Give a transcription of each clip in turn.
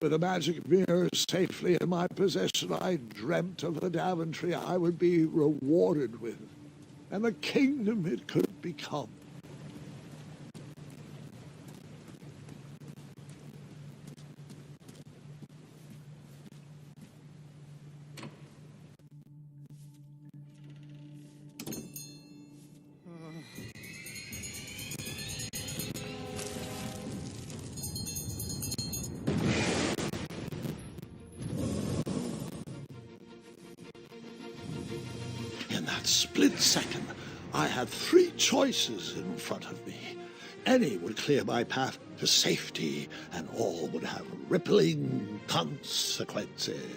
With the magic mirror safely in my possession, I dreamt of the Daventry I would be rewarded with, and the kingdom it could become. In that split second, I had three choices in front of me. Any would clear my path to safety, and all would have rippling consequences.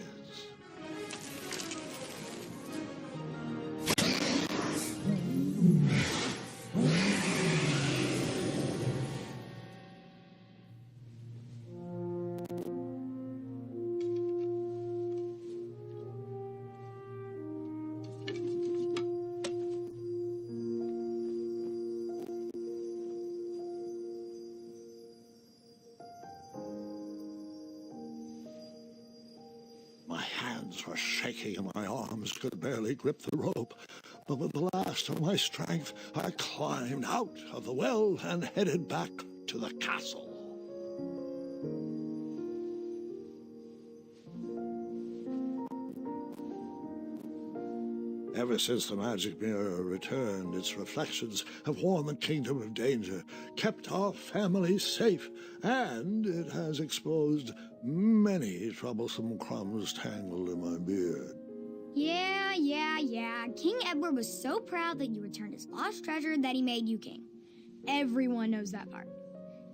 My hands were shaking and my arms could barely grip the rope, but with the last of my strength, I climbed out of the well and headed back to the castle. Ever since the magic mirror returned, its reflections have warned the kingdom of danger, kept our family safe, and it has exposed many troublesome crumbs tangled in my beard. Yeah. King Edward was so proud that you returned his lost treasure that he made you king. Everyone knows that part.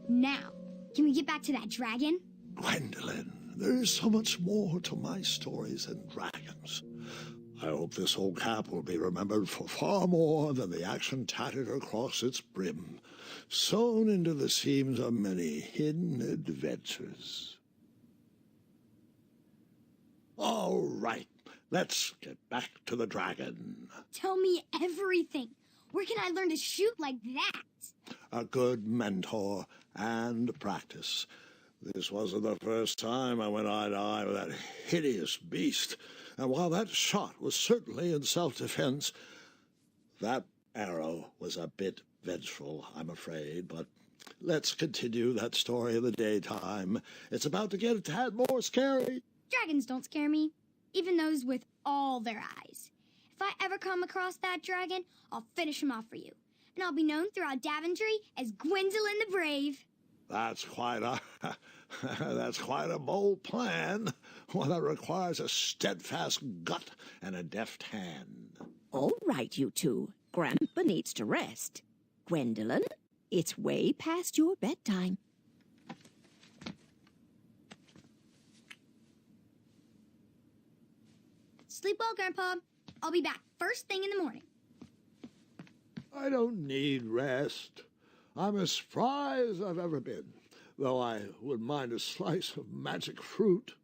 Now, can we get back to that dragon? Gwendolyn, there is so much more to my stories than dragons. I hope this old cap will be remembered for far more than the action tattered across its brim, sewn into the seams of many hidden adventures. All right, let's get back to the dragon. Tell me everything. Where can I learn to shoot like that? A good mentor and practice. This wasn't the first time I went eye to eye with that hideous beast. And while that shot was certainly in self-defense, that arrow was a bit vengeful, I'm afraid. But let's continue that story in the daytime. It's about to get a tad more scary. Dragons don't scare me, even those with all their eyes. If I ever come across that dragon, I'll finish him off for you. And I'll be known throughout Daventry as Gwendolyn the Brave. That's quite a bold plan, one that requires a steadfast gut and a deft hand. All right, you two. Grandpa needs to rest. Gwendolyn, it's way past your bedtime. Sleep well, Grandpa. I'll be back first thing in the morning. I don't need rest. I'm as spry as I've ever been, though I wouldn't mind a slice of magic fruit.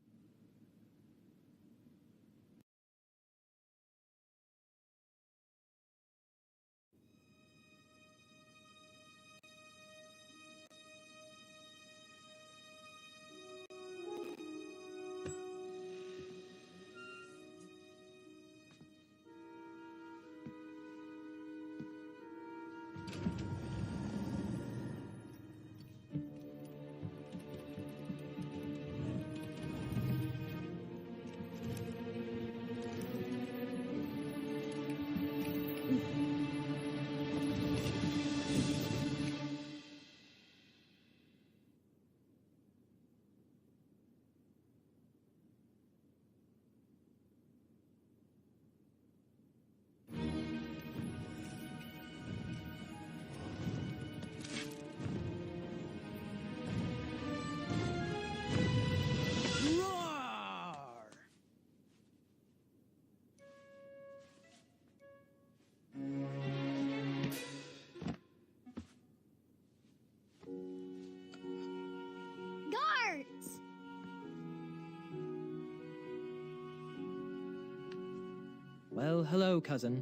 Well, hello, cousin.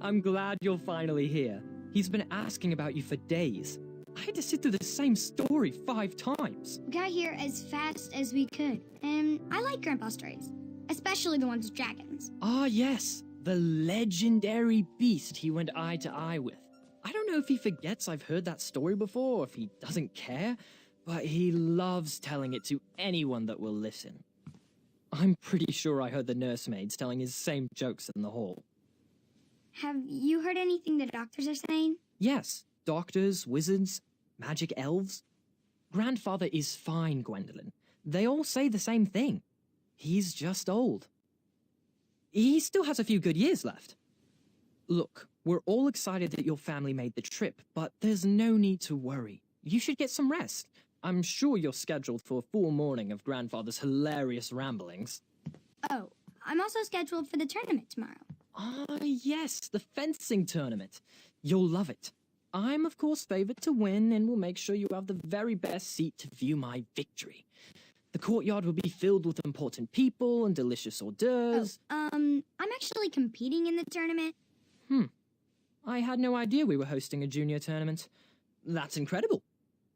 I'm glad you're finally here. He's been asking about you for days. I had to sit through the same story 5 times. We got here as fast as we could, and I like Grandpa's stories, especially the ones with dragons. Ah, yes, the legendary beast he went eye to eye with. I don't know if he forgets I've heard that story before, or if he doesn't care, but he loves telling it to anyone that will listen. I'm pretty sure I heard the nursemaids telling his same jokes in the hall. Have you heard anything the doctors are saying? Yes, doctors, wizards, magic elves. Grandfather is fine, Gwendolyn. They all say the same thing. He's just old. He still has a few good years left. Look, we're all excited that your family made the trip, but there's no need to worry. You should get some rest. I'm sure you're scheduled for a full morning of Grandfather's hilarious ramblings. Oh, I'm also scheduled for the tournament tomorrow. Ah, yes, the fencing tournament. You'll love it. I'm, of course, favored to win, and will make sure you have the very best seat to view my victory. The courtyard will be filled with important people and delicious hors d'oeuvres. I'm actually competing in the tournament. I had no idea we were hosting a junior tournament. That's incredible.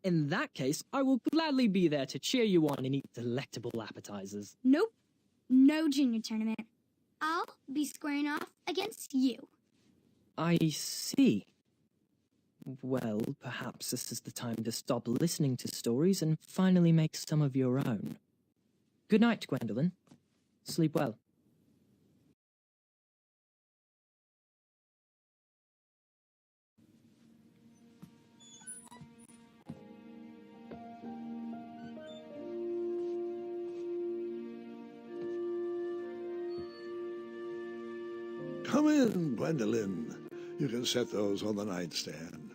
In that case, I will gladly be there to cheer you on and eat delectable appetizers. Nope, no junior tournament. I'll be squaring off against you. I see. Well, perhaps this is the time to stop listening to stories and finally make some of your own. Good night, Gwendolyn. Sleep well. Come in, Gwendolyn. You can set those on the nightstand.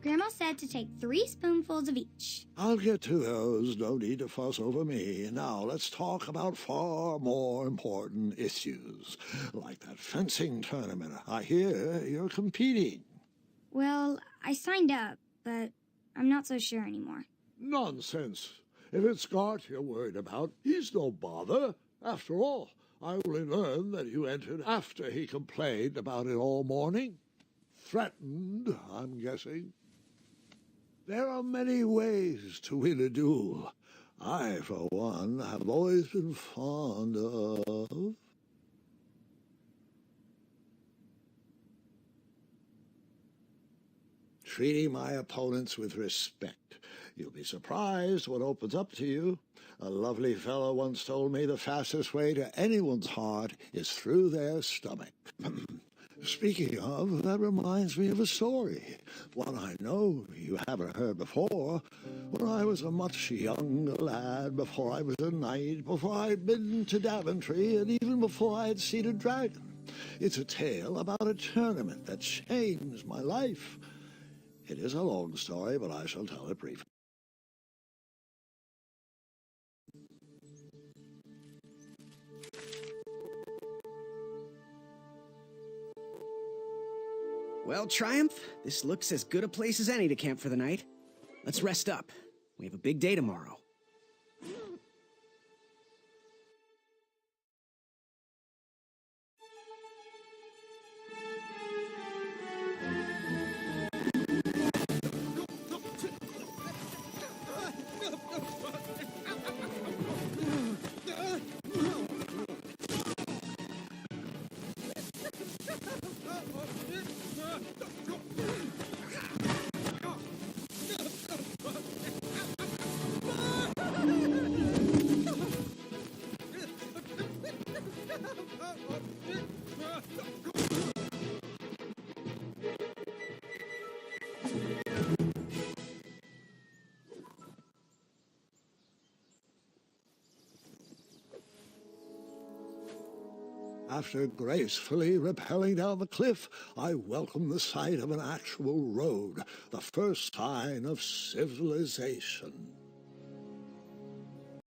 Grandma said to take 3 spoonfuls of each. I'll get to those. No need to fuss over me. Now, let's talk about far more important issues, like that fencing tournament. I hear you're competing. Well, I signed up, but I'm not so sure anymore. Nonsense. If it's Scott you're worried about, he's no bother. After all, I only learned that you entered after he complained about it all morning. Threatened, I'm guessing. There are many ways to win a duel. I, for one, have always been fond of treating my opponents with respect. You'll be surprised what opens up to you. A lovely fellow once told me the fastest way to anyone's heart is through their stomach. Speaking of, that reminds me of a story, one I know you haven't heard before. When I was a much younger lad, before I was a knight, before I'd been to Daventry, and even before I had seen a dragon. It's a tale about a tournament that changed my life. It is a long story, but I shall tell it briefly. Well, Triumph, this looks as good a place as any to camp for the night. Let's rest up. We have a big day tomorrow. After gracefully rappelling down the cliff, I welcomed the sight of an actual road, the first sign of civilization.